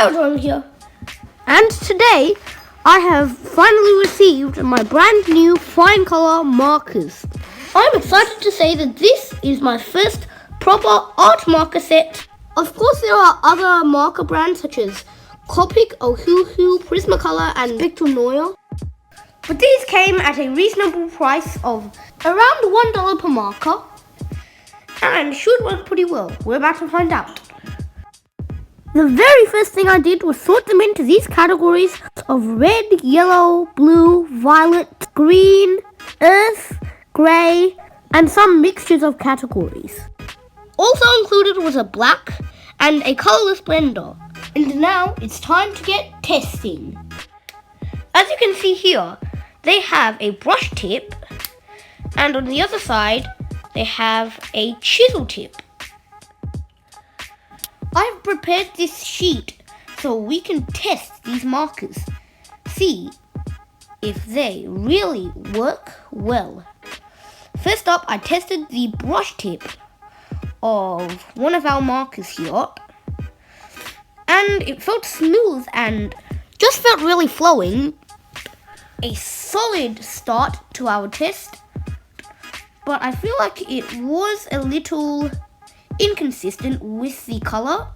Hi everyone, I'm here. And today, I have finally received my brand new Finecolour markers. I'm excited to say that this is my first proper art marker set. Of course, there are other marker brands such as Copic, Ohuhu, Prismacolor and Victor Noir. But these came at a reasonable price of around $1 per marker and should work pretty well. We're about to find out. The very first thing I did was sort them into these categories of red, yellow, blue, violet, green, earth, grey, and some mixtures of categories. Also included was a black and a colourless blender. And now it's time to get testing. As you can see here, they have a brush tip, and on the other side, they have a chisel tip. I've prepared this sheet so we can test these markers, see if they really work well. First up, I tested the brush tip of one of our markers here, and it felt smooth and just felt really flowing. A solid start to our test, but I feel like it was a little inconsistent with the color,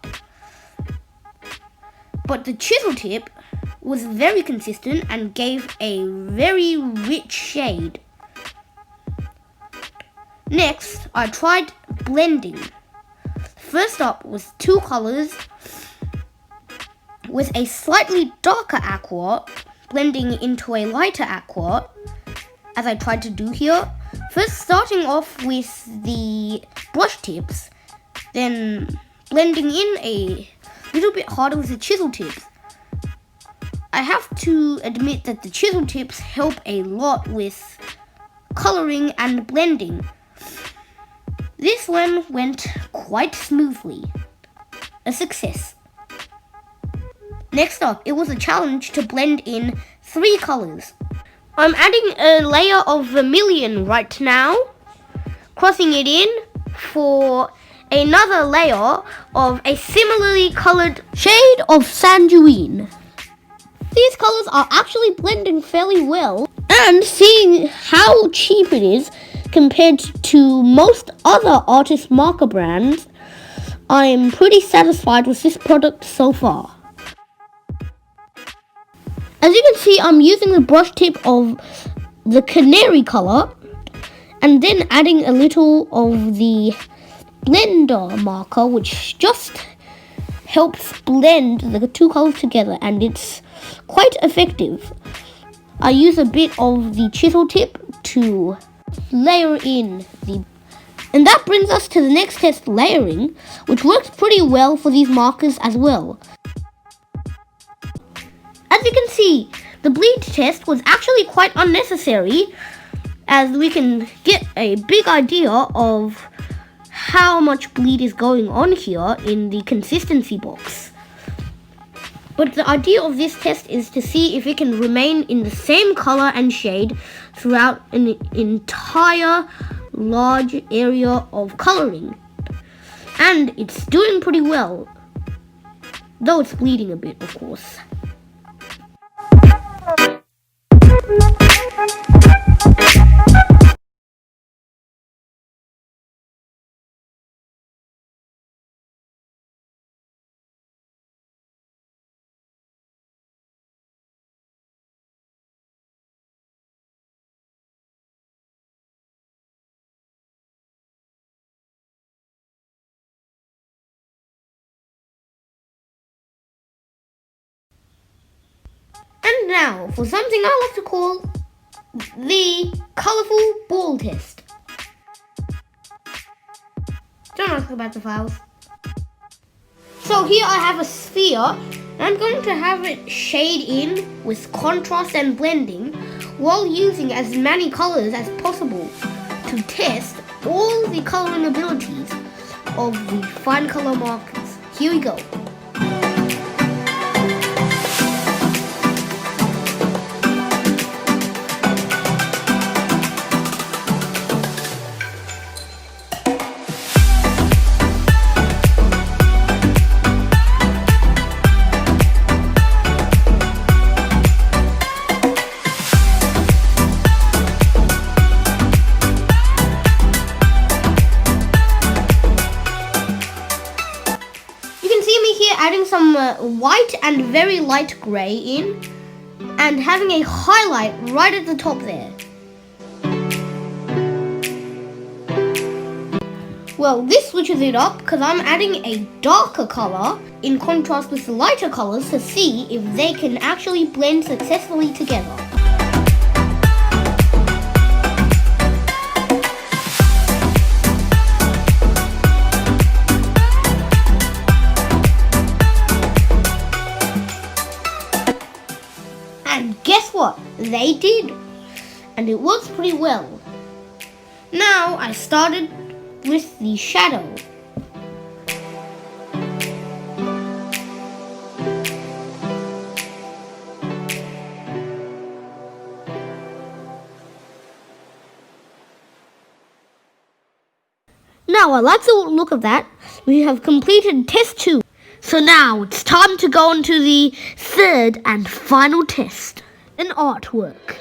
but the chisel tip was very consistent and gave a very rich shade. Next, I tried blending. First up was two colors with a slightly darker aqua blending into a lighter aqua, as I tried to do here. First starting off with the brush tips, then blending in a little bit harder with the chisel tips. I have to admit that the chisel tips help a lot with coloring and blending. This one went quite smoothly. A success. Next up, it was a challenge to blend in 3 colors. I'm adding a layer of vermilion right now, crossing it in for another layer of a similarly colored shade of sanguine. These colors are actually blending fairly well, and seeing how cheap it is compared to most other artist marker brands, I am pretty satisfied with this product so far. As you can see, I'm using the brush tip of the canary color and then adding a little of the blender marker, which just helps blend the 2 colors together, and it's quite effective. I use a bit of the chisel tip to layer in the... And that brings us to the next test, layering, which works pretty well for these markers as well. As you can see, the bleed test was actually quite unnecessary, as we can get a big idea of how much bleed is going on here in the consistency box. But the idea of this test is to see if it can remain in the same color and shade throughout an entire large area of coloring. And it's doing pretty well, though it's bleeding a bit, of course. And now for something I like to call the colourful ball test. Don't ask about the files. So here I have a sphere, and I'm going to have it shade in with contrast and blending while using as many colours as possible to test all the colouring abilities of the Finecolour markers. Here we go. a white and very light grey in, and having a highlight right at the top there. Well, this switches it up because I'm adding a darker colour in contrast with the lighter colours to see if they can actually blend successfully together. And guess what? They did. And it works pretty well. Now I started with the shadow. Now I like the look of that. We have completed test 2. So now it's time to go on to the third and final test, an artwork.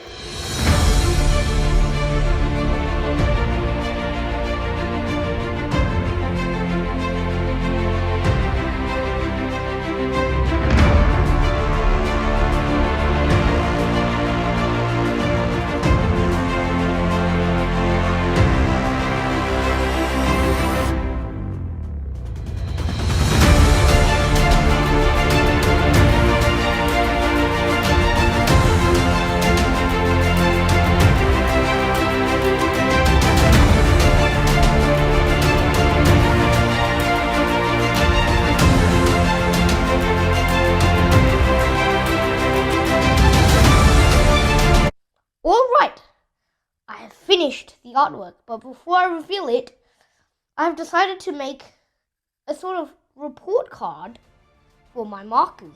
Alright, I have finished the artwork, but before I reveal it, I've decided to make a sort of report card for my markers.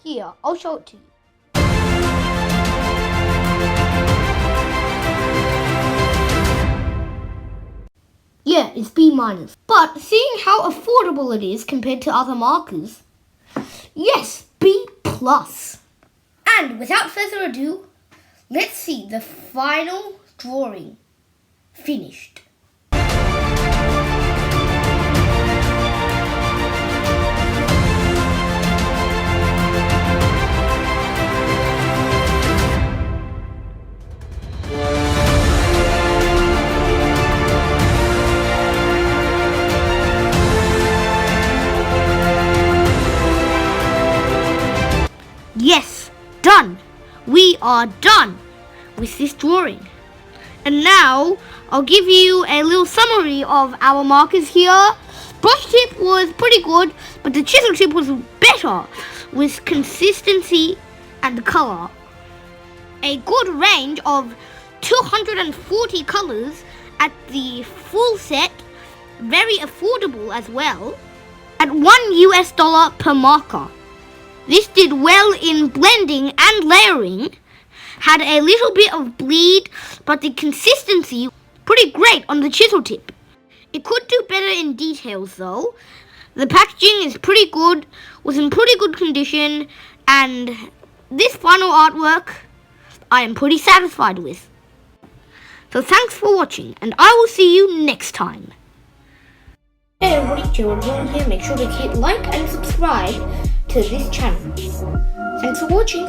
Here, I'll show it to you. Yeah, it's B-. But seeing how affordable it is compared to other markers, yes, B+. And without further ado, let's see the final drawing finished. Yes, done! We are done with this drawing. And now I'll give you a little summary of our markers here. Brush tip was pretty good, but the chisel tip was better with consistency and colour. A good range of 240 colours at the full set, very affordable as well, at $1 per marker. This did well in blending and layering, had a little bit of bleed, but the consistency pretty great on the chisel tip. It could do better in details though. The packaging is pretty good, was in pretty good condition, and this final artwork I am pretty satisfied with. So thanks for watching, and I will see you next time. Hey everybody, Gerald here. Make sure to hit like and subscribe to this channel. Thanks for watching.